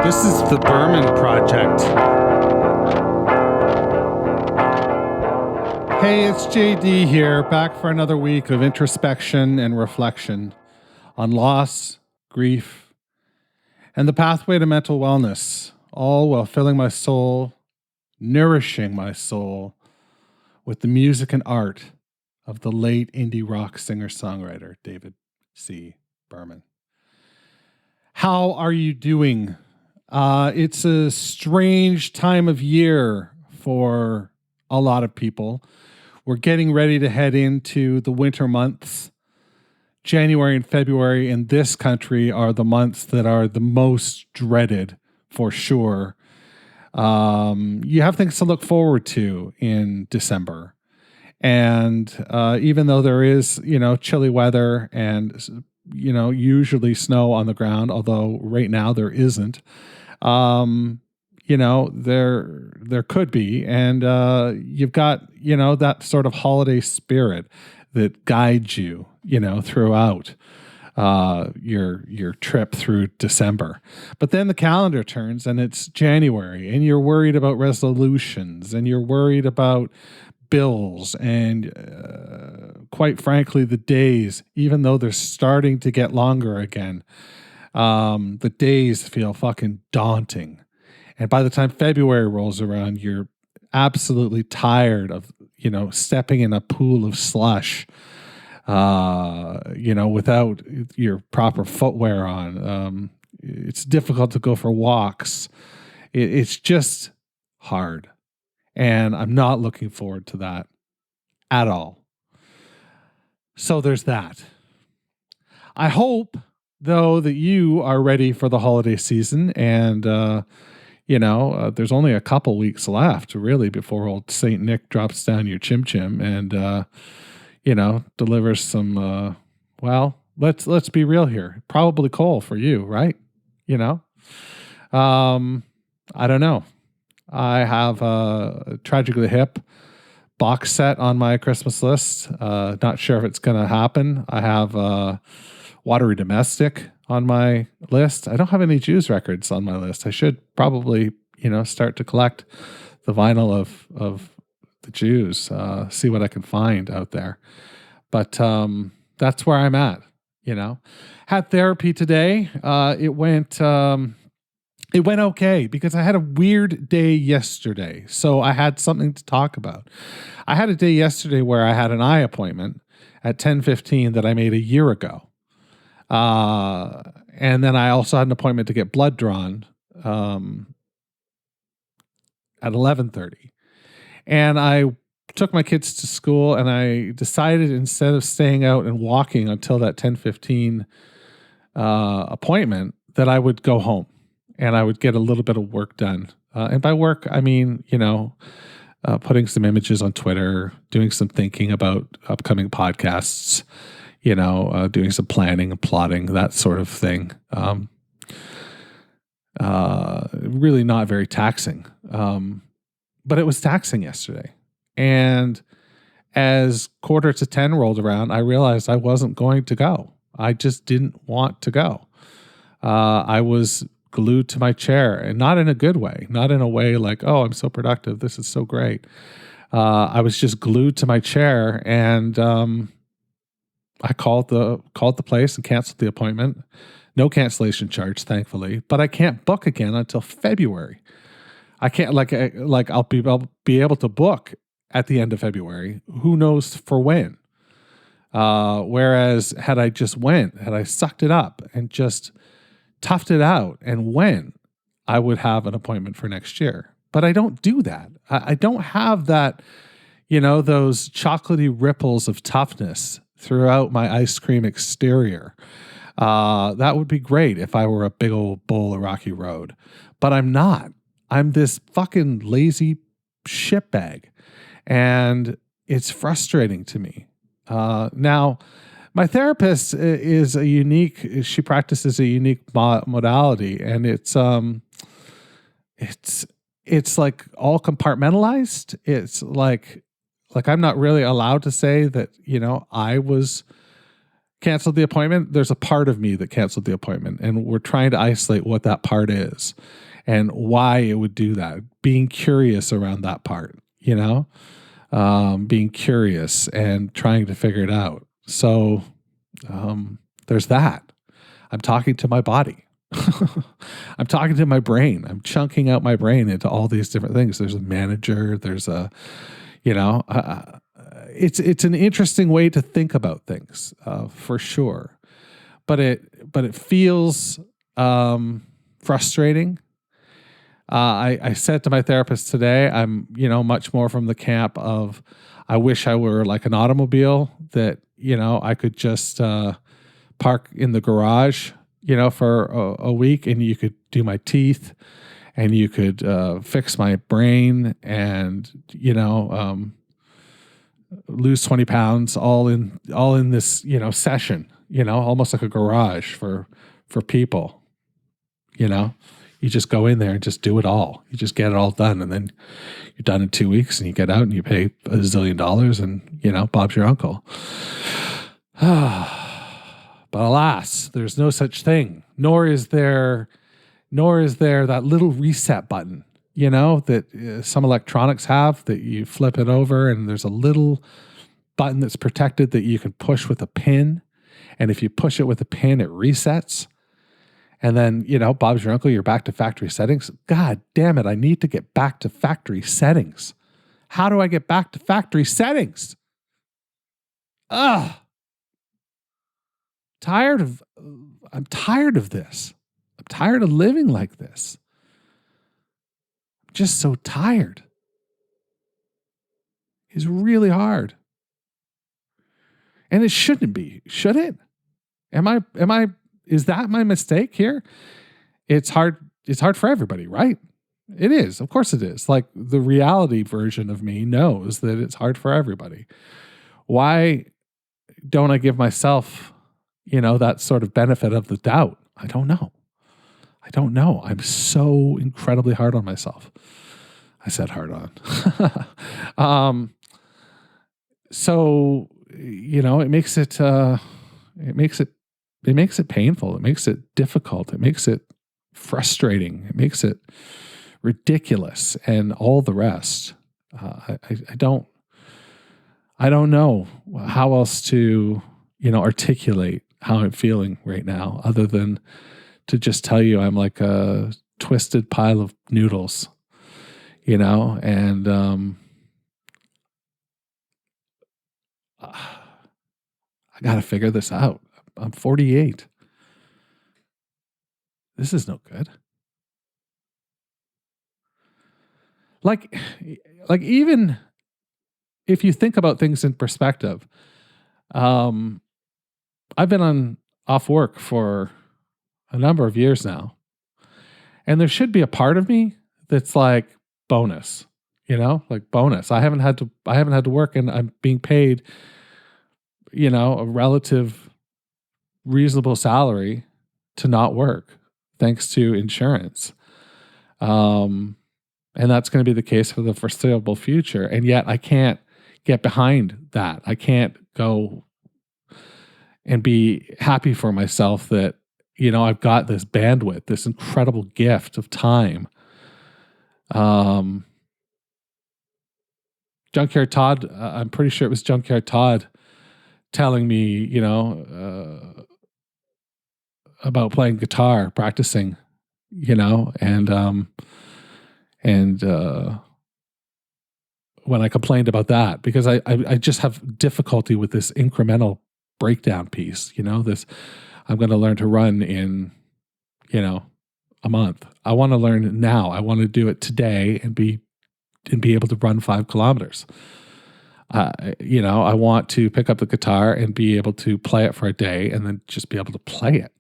This is the Berman Project. Hey, it's JD here, back for another week of introspection and reflection on loss, grief, and the pathway to mental wellness, all while filling my soul, nourishing my soul with the music and art of the late indie rock singer-songwriter David C. Berman. How are you doing? It's a strange time of year for a lot of people. We're getting ready to head into the winter months. January and February in this country are the months that are the most dreaded, for sure. You have things to look forward to in December. And even though there is, chilly weather and, usually snow on the ground, although right now there isn't, there could be. And you've got, that sort of holiday spirit that guides you, throughout your trip through December. But then the calendar turns and it's January and you're worried about resolutions and you're worried about bills and quite frankly the days, even though they're starting to get longer again, the days feel fucking daunting. And by the time February rolls around, you're absolutely tired of stepping in a pool of slush without your proper footwear on. It's difficult to go for walks. It's just hard. And I'm not looking forward to that at all. So there's that. I hope, though, that you are ready for the holiday season. And, there's only a couple weeks left, really, before old St. Nick drops down your chim-chim and, delivers some, let's be real here. Probably coal for you, right? I don't know. I have a Tragically Hip box set on my Christmas list. Not sure if it's going to happen. I have Watery Domestic on my list. I don't have any Jews records on my list. I should probably, start to collect the vinyl of the Jews, see what I can find out there. But that's where I'm at, Had therapy today. It went okay because I had a weird day yesterday. So I had something to talk about. I had a day yesterday where I had an eye appointment at 10:15 that I made a year ago. And then I also had an appointment to get blood drawn at 11:30. And I took my kids to school and I decided instead of staying out and walking until that 10:15 appointment that I would go home. And I would get a little bit of work done. And by work, I mean, putting some images on Twitter, doing some thinking about upcoming podcasts, doing some planning and plotting, that sort of thing. Really not very taxing. But it was taxing yesterday. And as 9:45 rolled around, I realized I wasn't going to go. I just didn't want to go. I was glued to my chair, and not in a good way, not in a way like, oh, I'm so productive, this is so great. I was just glued to my chair, and I called the place and canceled the appointment. No cancellation charge, thankfully, but I can't book again until February. I can't I'll be able to book at the end of February. Who knows for when? Whereas had I sucked it up and just toughed it out and went, I would have an appointment for next year. But I don't do that. I don't have that, those chocolatey ripples of toughness throughout my ice cream exterior. That would be great if I were a big old bowl of Rocky Road. But I'm not. I'm this fucking lazy shitbag. And it's frustrating to me. Now, my therapist is she practices a unique modality, and it's like all compartmentalized. It's like I'm not really allowed to say that, I was canceled the appointment. There's a part of me that canceled the appointment, and we're trying to isolate what that part is and why it would do that. Being curious around that part, being curious and trying to figure it out. So there's that. I'm talking to my body. I'm talking to my brain. I'm chunking out my brain into all these different things. There's a manager. There's a, it's an interesting way to think about things, for sure. But it feels frustrating. I said to my therapist today, I'm much more from the camp of, I wish I were like an automobile that I could just park in the garage for a week, and you could do my teeth, and you could fix my brain, and lose 20 pounds all in this session, almost like a garage for people. You just go in there and just do it all. You just get it all done, and then you're done in 2 weeks, and you get out and you pay $1 zillion, and Bob's your uncle. But alas, there's no such thing. Nor is there that little reset button, that some electronics have, that you flip it over and there's a little button that's protected that you can push with a pin. And if you push it with a pin, it resets. And then, Bob's your uncle, you're back to factory settings. God damn it, I need to get back to factory settings. How do I get back to factory settings? I'm tired of this. I'm tired of living like this. I'm just so tired. It's really hard. And it shouldn't be, should it? Is that my mistake here? It's hard for everybody, right? It is. Of course it is. Like, the reality version of me knows that it's hard for everybody. Why don't I give myself, that sort of benefit of the doubt? I don't know. I'm so incredibly hard on myself. I said hard on. So, it makes it painful. It makes it difficult. It makes it frustrating. It makes it ridiculous, and all the rest. I don't know how else to, articulate how I'm feeling right now, other than to just tell you I'm like a twisted pile of noodles, and I got to figure this out. I'm 48. This is no good. Like even if you think about things in perspective, I've been off work for a number of years now, and there should be a part of me that's like bonus, like bonus. I haven't had to work, and I'm being paid, a relative reasonable salary to not work, thanks to insurance. And that's going to be the case for the foreseeable future. And yet I can't get behind that. I can't go and be happy for myself that, I've got this bandwidth, this incredible gift of time. Junkyard Todd, I'm pretty sure it was Junkyard Todd telling me, about playing guitar, practicing, and when I complained about that, because I just have difficulty with this incremental breakdown piece, this, I'm going to learn to run in, a month. I want to learn now. I want to do it today and be able to run 5 kilometers. I want to pick up the guitar and be able to play it for a day and then just be able to play it.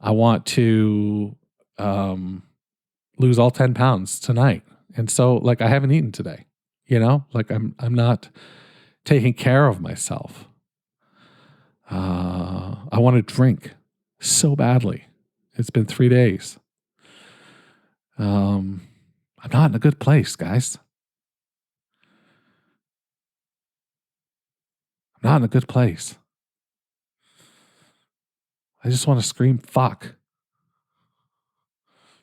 I want to lose all 10 pounds tonight. And so, like, I haven't eaten today, like I'm not taking care of myself. I want to drink so badly. It's been 3 days. I'm not in a good place, guys. I'm not in a good place. I just want to scream fuck.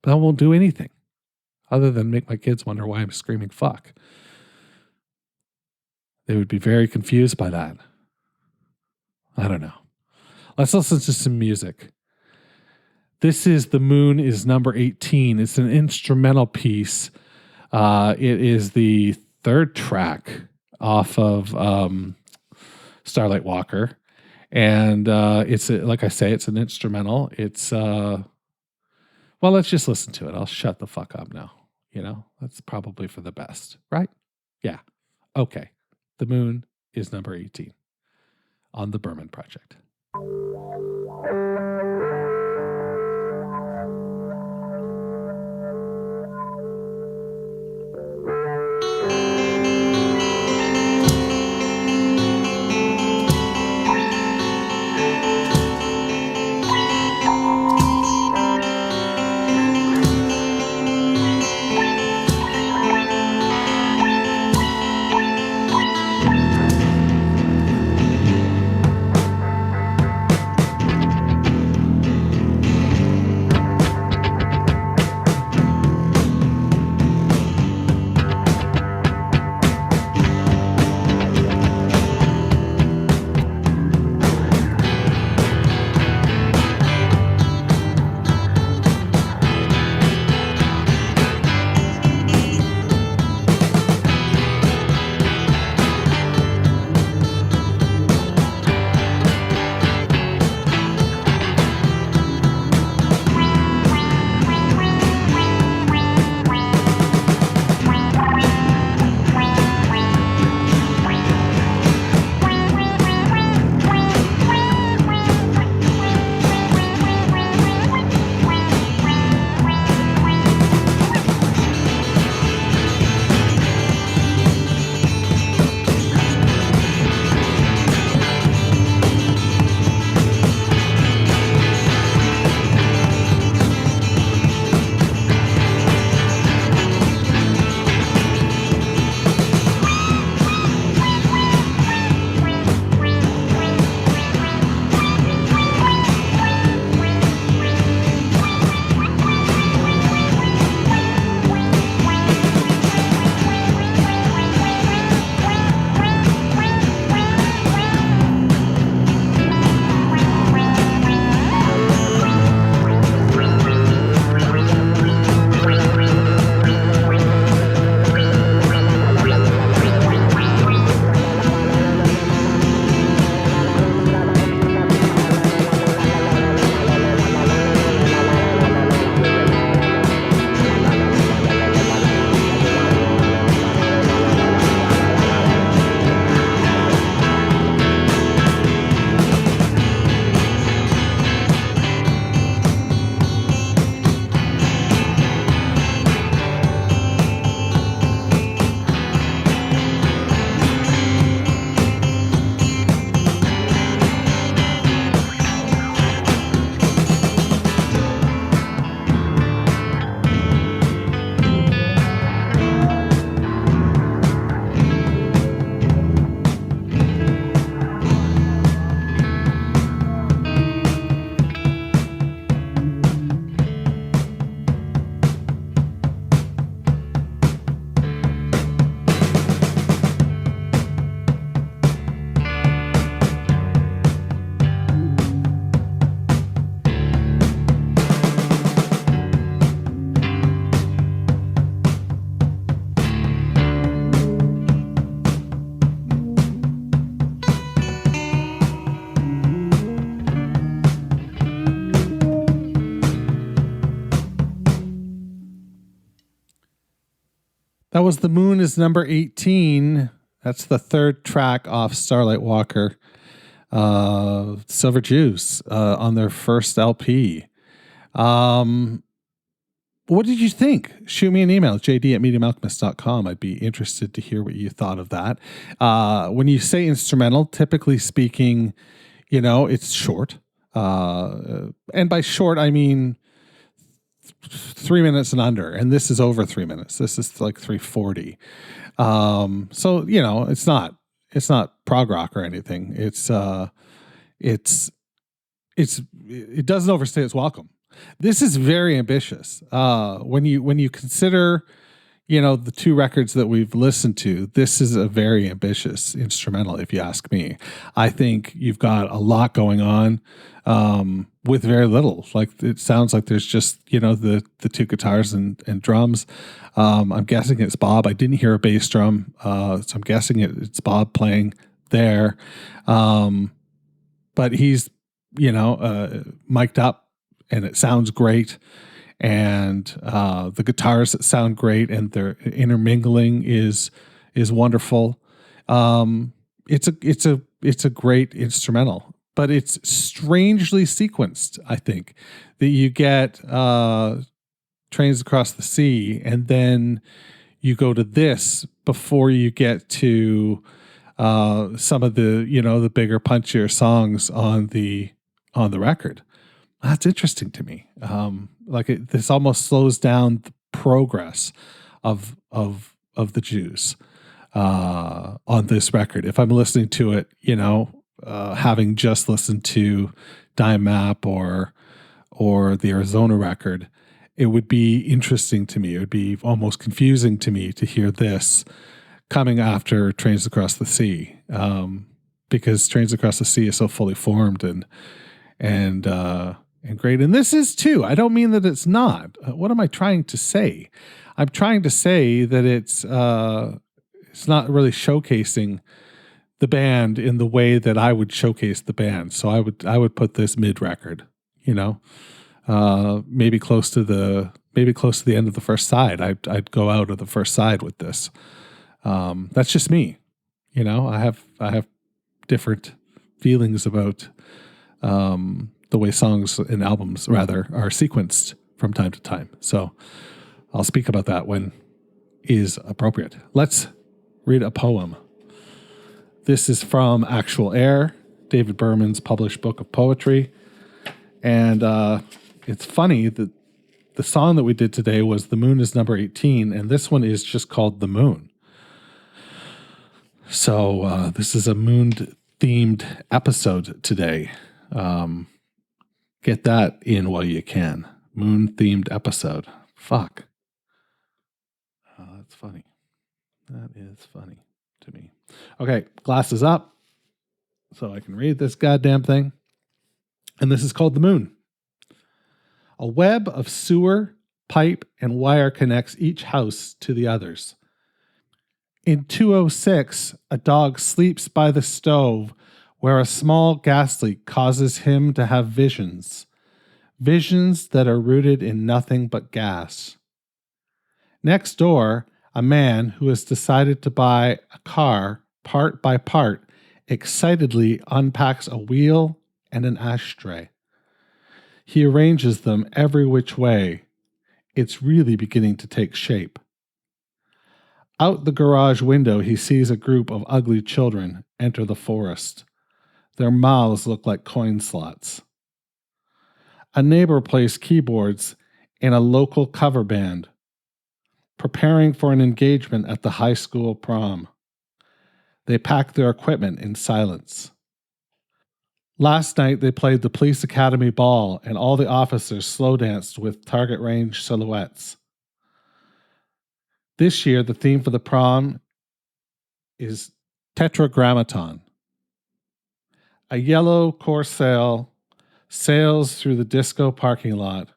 But I won't do anything other than make my kids wonder why I'm screaming fuck. They would be very confused by that. I don't know. Let's listen to some music. This is The Moon is number 18. It's an instrumental piece. It is the third track off of Starlight Walker. And it's, like I say, it's an instrumental. It's, well, let's just listen to it. I'll shut the fuck up now. That's probably for the best, right? Yeah. Okay. The Moon is number 18 on the Berman Project. That was The Moon is number 18. That's the third track off Starlight Walker. Silver Juice on their first LP. What did you think? Shoot me an email, jd@mediumalchemist.com. I'd be interested to hear what you thought of that. When you say instrumental, typically speaking, it's short. And by short, I mean 3 minutes and under. And this is over 3 minutes. This is like 3:40. So, it's not prog rock or anything. It's it doesn't overstay its welcome. This is very ambitious. When you consider, the two records that we've listened to, this is a very ambitious instrumental, if you ask me. I think you've got a lot going on with very little. Like, it sounds like there's just, the two guitars and drums. I'm guessing it's Bob. I didn't hear a bass drum, so I'm guessing it's Bob playing there. But he's, mic'd up, and it sounds great. And the guitars sound great, and their intermingling is wonderful. It's a great instrumental, but it's strangely sequenced. I think that you get Trains Across the Sea, and then you go to this before you get to some of the the bigger, punchier songs on the record. That's interesting to me. This almost slows down the progress of the Jews on this record. If I'm listening to it, having just listened to Dime Map or the Arizona record, it would be interesting to me. It would be almost confusing to me to hear this coming after Trains Across the Sea, because Trains Across the Sea is so fully formed and great. And this is too. I don't mean that it's not. What am I trying to say? I'm trying to say that it's not really showcasing the band in the way that I would showcase the band. So I would put this mid record, maybe close to the end of the first side. I'd go out of the first side with this. That's just me. I have different feelings about the way songs and albums rather are sequenced from time to time. So I'll speak about that when is appropriate. Let's read a poem. This is from Actual Air, David Berman's published book of poetry. And it's funny that the song that we did today was The Moon is Number 18, and this one is just called The Moon. So this is a moon-themed episode today. Get that in while you can. Moon-themed episode. Fuck. That's funny. That is funny to me. Okay, glasses up so I can read this goddamn thing. And this is called The Moon. A web of sewer, pipe, and wire connects each house to the others. In 206, a dog sleeps by the stove where a small gas leak causes him to have visions that are rooted in nothing but gas. Next door, a man who has decided to buy a car part by part excitedly unpacks a wheel and an ashtray. He arranges them every which way. It's really beginning to take shape. Out the garage window, he sees a group of ugly children enter the forest. Their mouths look like coin slots. A neighbor plays keyboards in a local cover band, preparing for an engagement at the high school prom. They pack their equipment in silence. Last night, they played the police academy ball, and all the officers slow danced with target range silhouettes. This year, the theme for the prom is Tetragrammaton. A yellow Corsair sails through the disco parking lot,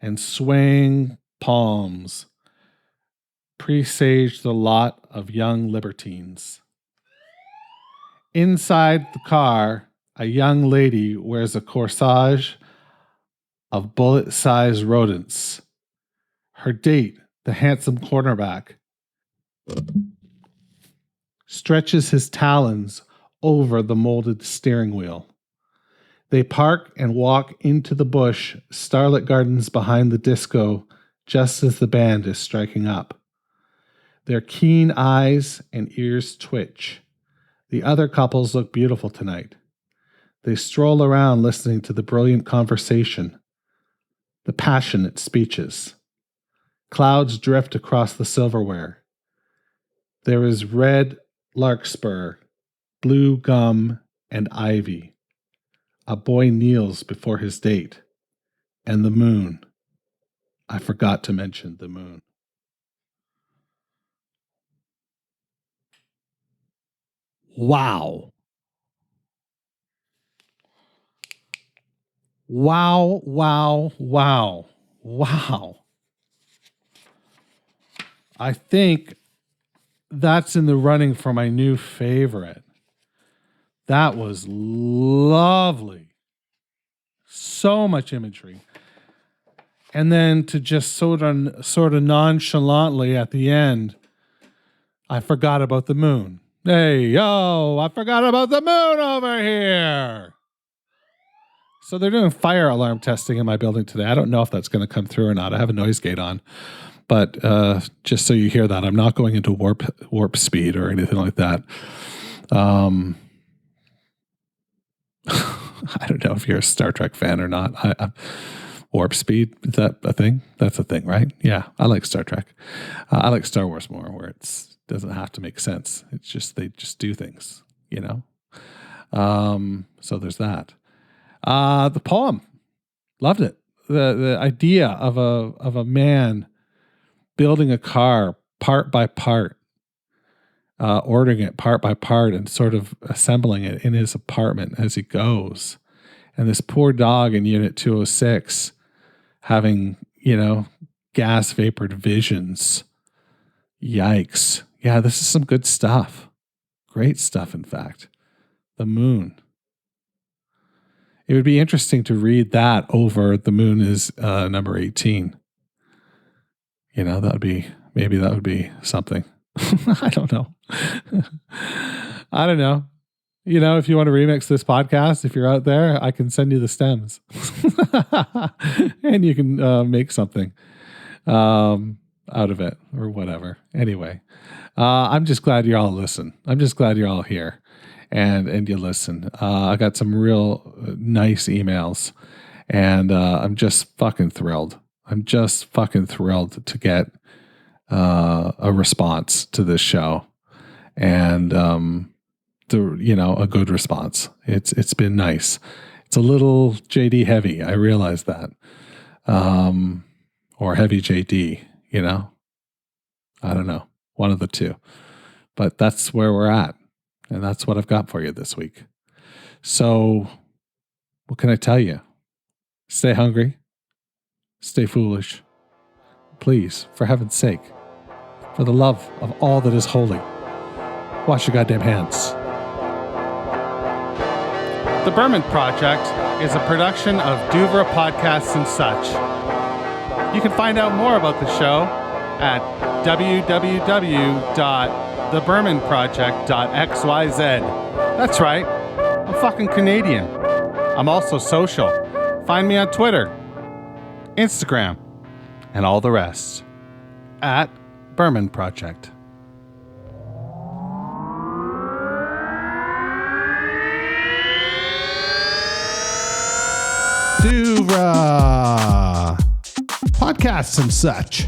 and swaying palms presage the lot of young libertines. Inside the car, a young lady wears a corsage of bullet-sized rodents. Her date, the handsome cornerback, stretches his talons over the molded steering wheel. They park and walk into the bush, starlit gardens behind the disco, just as the band is striking up. Their keen eyes and ears twitch. The other couples look beautiful tonight. They stroll around listening to the brilliant conversation, the passionate speeches. Clouds drift across the silverware. There is red larkspur, blue gum, and ivy. A boy kneels before his date. And the moon. I forgot to mention the moon. Wow. Wow, wow, wow, wow. I think that's in the running for my new favorite. That was lovely. So much imagery. And then to just sort of nonchalantly at the end, I forgot about the moon. Hey, yo, I forgot about the moon over here. So they're doing fire alarm testing in my building today. I don't know if that's going to come through or not. I have a noise gate on. But just so you hear that, I'm not going into warp speed or anything like that. I don't know if you're a Star Trek fan or not. Warp speed, is that a thing? That's a thing, right? Yeah, I like Star Trek. I like Star Wars more, where it doesn't have to make sense. It's just they just do things, you know. So there's that. The poem, loved it. The idea of a man building a car part by part, ordering it part by part, and sort of assembling it in his apartment as he goes. And this poor dog in Unit 206 having, gas vapored visions. Yikes. Yeah, this is some good stuff. Great stuff, in fact. The moon. It would be interesting to read that over The Moon is number 18. That would be something. I don't know. I don't know. If you want to remix this podcast, if you're out there, I can send you the stems and you can make something out of it or whatever. Anyway, I'm just glad you all listen. I'm just glad you're all here and you listen. I got some real nice emails and I'm just fucking thrilled. I'm just fucking thrilled to get a response to this show and a good response. It's been nice. It's a little JD heavy. I realize that. Or heavy JD, I don't know. One of the two. But that's where we're at. And that's what I've got for you this week. So what can I tell you? Stay hungry. Stay foolish. Please, for heaven's sake, for the love of all that is holy, wash your goddamn hands. The Berman Project is a production of Duvra Podcasts and Such. You can find out more about the show at www.thebermanproject.xyz. That's right, I'm fucking Canadian. I'm also social. Find me on Twitter, Instagram, and all the rest at Berman Project. Duvra Podcasts and Such.